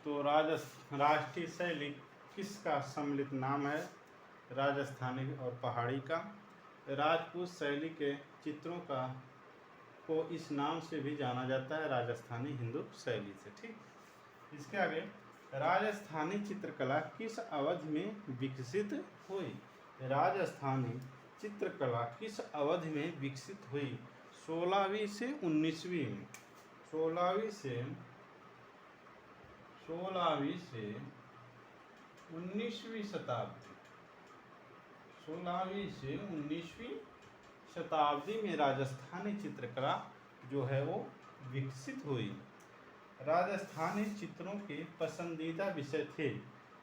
तो राष्ट्रीय शैली किसका सम्मिलित नाम है? राजस्थानी और पहाड़ी का। राजपूत शैली के चित्रों को इस नाम से भी जाना जाता है, राजस्थानी हिंदू शैली से। ठीक, इसके आगे, राजस्थानी चित्रकला किस अवधि में विकसित हुई? राजस्थानी चित्रकला किस अवधि में विकसित हुई? 16वीं से 19वीं में। 16वीं से 19वीं शताब्दी। 16वीं से 19वीं शताब्दी में राजस्थानी चित्रकला जो है वो विकसित हुई। राजस्थानी चित्रों के पसंदीदा विषय थे।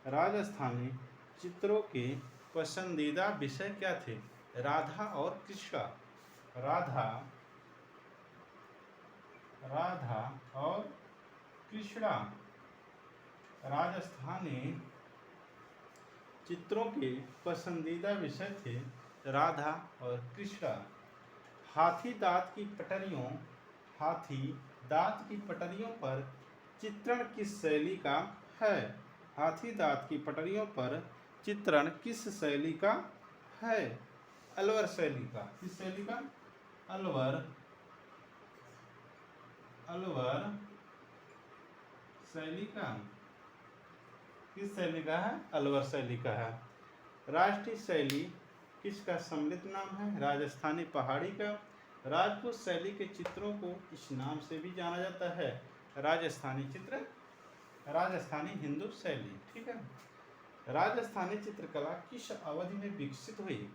राजस्थानी चित्रों के पसंदीदा विषय क्या थे? राधा और कृष्णा। राधा और कृष्णा राजस्थानी चित्रों के पसंदीदा विषय थे, राधा और कृष्णा। हाथी दांत की पटरियों पर चित्रण किस शैली का है? हाथी दांत की पटरियों पर चित्रण किस शैली का है? अलवर शैली का। किस शैली का? अलवर शैली का। किस शैली का है? अलवर शैली का है। राष्ट्रीय शैली किसका सम्मिलित नाम है? राजस्थानी पहाड़ी का। राजपूत शैली के चित्रों को इस नाम से भी जाना जाता है, राजस्थानी चित्र, राजस्थानी हिंदू शैली। ठीक है। राजस्थानी चित्रकला किस अवधि में विकसित हुई?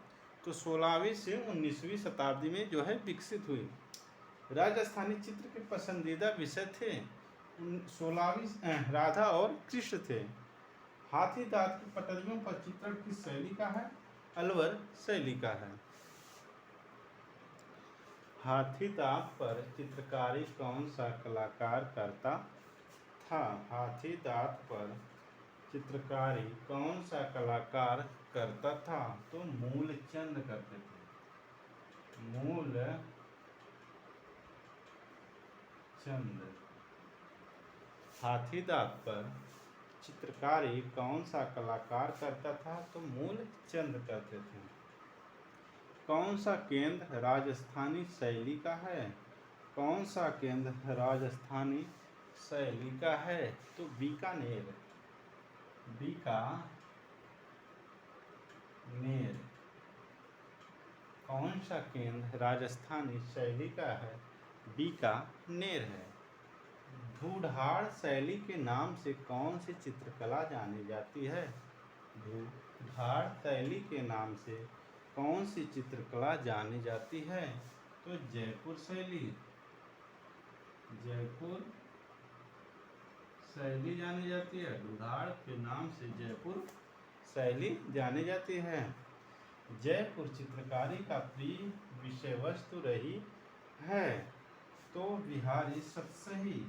तो 16वीं से 19वीं शताब्दी में जो है विकसित हुई। राजस्थानी चित्र के पसंदीदा विषय थे 16वीं राधा और कृष्ण थे। हाथी दांत की पटरियों पर चित्रण किस शैली का है? अलवर शैली का है। हाथी दांत पर चित्रकारी कौन सा कलाकार करता था? हाथी दांत पर चित्रकारी कौन सा कलाकार करता था? तो मूलचंद करते थे। मूलचंद। हाथी दांत पर चित्रकारी कौन सा कलाकार करता था? तो मूलचंद करते थे। कौन सा केंद्र राजस्थानी शैली का है? कौन सा केंद्र राजस्थानी शैली का है? तो बीकानेर। कौन सा केंद्र राजस्थानी शैली का है? बीकानेर है। ढूढ़ाड़ शैली के नाम से कौन सी चित्रकला जानी जाती है? ढूढ़ाड़ शैली के नाम से कौन सी चित्रकला जानी जाती है? तो जयपुर शैली जानी जाती है। ढूढ़ाड़ के नाम से जयपुर शैली जानी जाती है। जयपुर चित्रकारी का प्रिय विषय वस्तु रही है। तो बिहारी सतसही।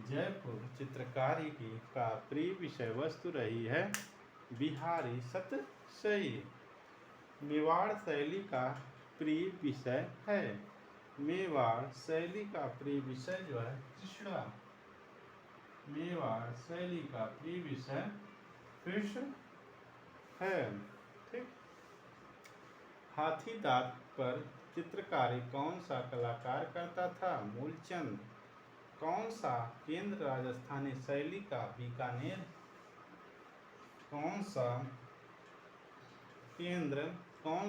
जयपुर चित्रकारी का प्रिय विषय वस्तु रही है बिहारी सतसही। मेवाड़ शैली का प्रिय विषय है। मेवाड़ शैली का प्रिय विषय जो है कृष्णा। मेवाड़ शैली का प्रिय विषय कृष्ण है। ठीक। हाथी दांत पर चित्रकारी कौन सा कलाकार करता था? मूलचंद। कौन सा केंद्र राजस्थानी शैली का? बीकानेर। कौन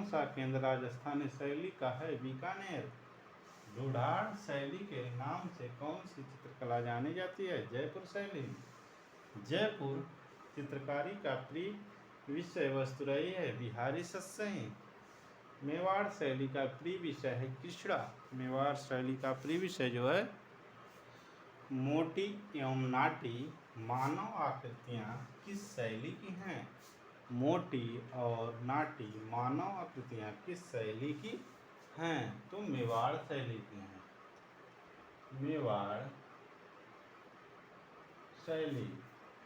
सा केंद्र राजस्थानी शैली का है? बीकानेर। ढूढ़ाड़ शैली के नाम से कौन सी चित्रकला जानी जाती है? जयपुर शैली। जयपुर चित्रकारी का प्रिय विषय वस्तु रही है बिहारी सतसही। मेवाड़ शैली का प्रिय विषय है कृष्णा। मेवाड़ शैली का प्रिय विषय जो है मोटी एवं नाटी मानव आकृतियाँ किस शैली की हैं? मोटी और नाटी मानव आकृतियाँ किस शैली की हैं? तो मेवाड़ शैली की हैं। मेवाड़ शैली।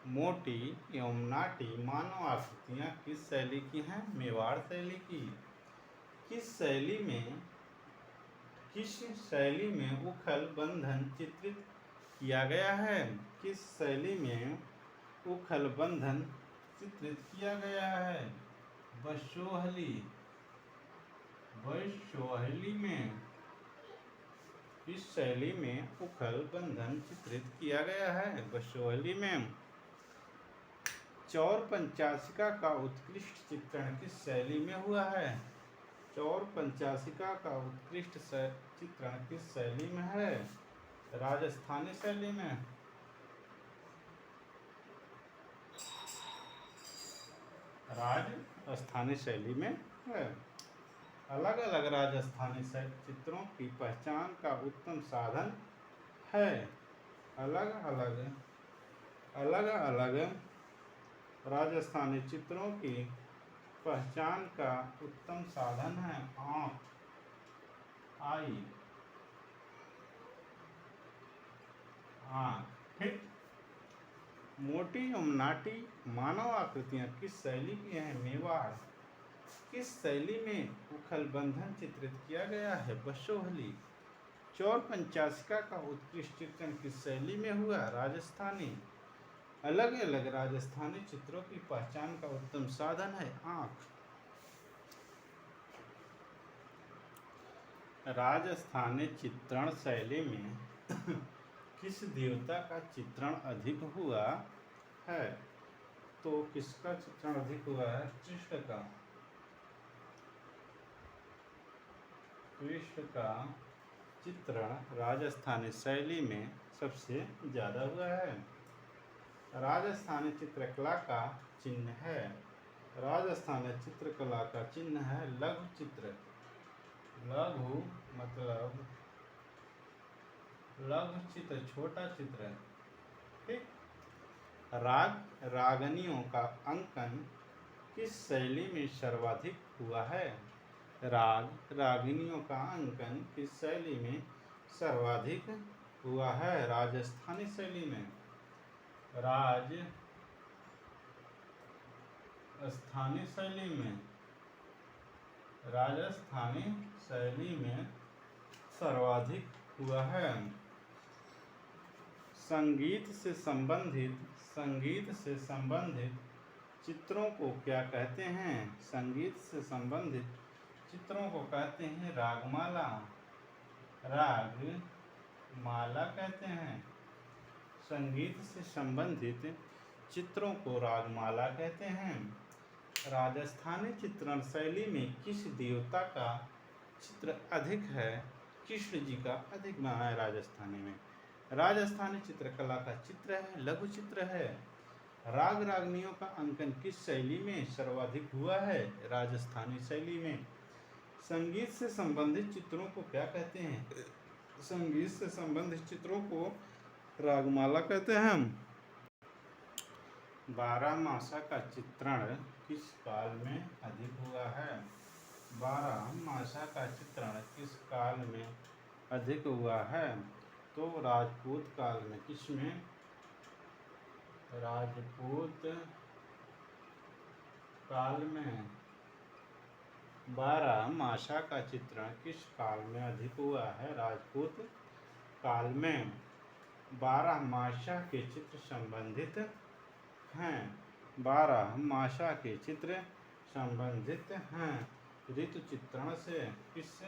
मोटी एवं नाटी मानव आकृतियाँ किस शैली की हैं? मेवाड़ शैली की। किस किस शैली में उखल बंधन चित्रित किया गया है? किस शैली में उखल बंधन चित्रित किया गया है? बसोहली में। इस शैली में उखल बंधन चित्रित किया गया है बसोहली में। चौर पंचाशिका का उत्कृष्ट चित्रण किस शैली में हुआ है? चौर पंचाशिका का उत्कृष्ट चित्रण किस शैली में है? राजस्थानी शैली में। राजस्थानी शैली में है। अलग अलग राजस्थानी चित्रों की पहचान का उत्तम साधन है। अलग अलग राजस्थानी चित्रों की पहचान का उत्तम साधन है आँख, ठीक। मोटी एवं नाटी मानव आकृतियाँ किस शैली की हैं? मेवाड़। किस शैली में उखल बंधन चित्रित किया गया है? बसोहली। चौर पंचाशिका का उत्कृष्ट चित्रण किस शैली में हुआ? राजस्थानी। अलग अलग राजस्थानी चित्रों की पहचान का उत्तम साधन है आँख। राजस्थानी चित्रण शैली में किस देवता का चित्रण अधिक हुआ है? तो किसका चित्रण अधिक हुआ है? कृष्ण का। कृष्ण का चित्रण राजस्थानी शैली में सबसे ज्यादा हुआ है। राजस्थानी चित्रकला का चिन्ह है। राजस्थानी चित्रकला का चिन्ह है लघु चित्र। लघु मतलब लघु चित्र, छोटा चित्र, ठीक। रागनियों का अंकन किस शैली में सर्वाधिक हुआ है? रागिनियों का अंकन किस शैली में सर्वाधिक हुआ है? राजस्थानी शैली में। राजस्थानी शैली में सर्वाधिक हुआ है। संगीत से संबंधित चित्रों को क्या कहते हैं? संगीत से संबंधित चित्रों को कहते हैं रागमाला। रागमाला कहते हैं। संगीत से संबंधित चित्रों को रागमाला कहते हैं। राजस्थानी चित्रण शैली में किस देवता का चित्र अधिक है? कृष्ण जी का अधिक बना है राजस्थानी में। राजस्थानी चित्रकला का चित्र है लघु चित्र है। रागनियों का अंकन किस शैली में सर्वाधिक हुआ है? राजस्थानी शैली में। संगीत से संबंधित चित्रों को क्या कहते हैं? संगीत से संबंधित चित्रों को रागमाला कहते हैं। बारहमासा का चित्रण किस काल में अधिक हुआ है? बारहमासा का चित्रण किस काल में अधिक हुआ है? तो राजपूत काल में। किसमें? राजपूत काल में। बारहमासा का चित्रण किस काल में अधिक हुआ है? राजपूत काल में। बारहमासा के चित्र संबंधित हैं। बारहमासा के चित्र संबंधित हैं ऋतु चित्रण से। किससे?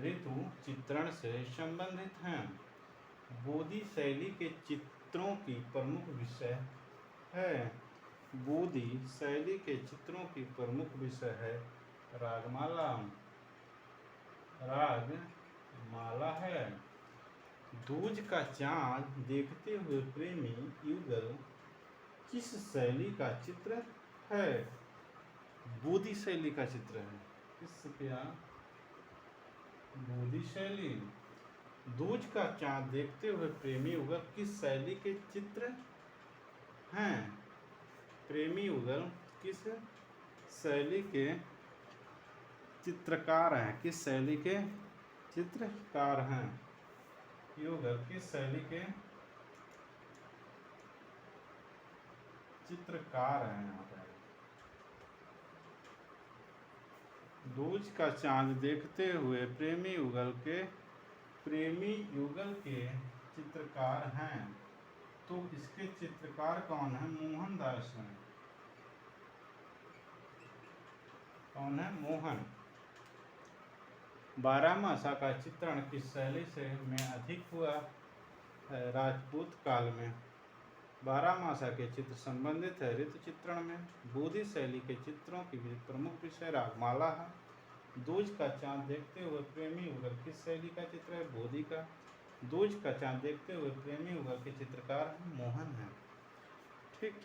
ऋतु चित्रण से संबंधित हैं। बोधी शैली के चित्रों की प्रमुख विषय है। बोधी शैली के चित्रों की प्रमुख विषय है रागमाला है। दूज का चाँद देखते हुए प्रेमी युगल किस शैली का चित्र है? बोधी शैली का चित्र है। बोधी शैली। दूज का चाँद देखते हुए प्रेमी युगल किस शैली के चित्र हैं? प्रेमी युगल किस शैली के चित्रकार हैं? किस शैली के चित्रकार हैं? युगल किस शैली के चित्रकार है यहाँ पर। दूज का चांद देखते हुए प्रेमी युगल के चित्रकार हैं। तो इसके चित्रकार कौन है? मोहनदास हैं। कौन है? मोहन। बारहमासा का चित्रण किस शैली से में अधिक हुआ? राजपूत काल में। बारहमासा के चित्र संबंधित है ऋतु चित्रण में। बोधि शैली के चित्रों की प्रमुख विषय रागमाला है। दूज का चांद देखते हुए प्रेमी युगल किस शैली का चित्र है? बोधि का। दूज का चांद देखते हुए प्रेमी युगल के चित्रकार मोहन है। ठीक।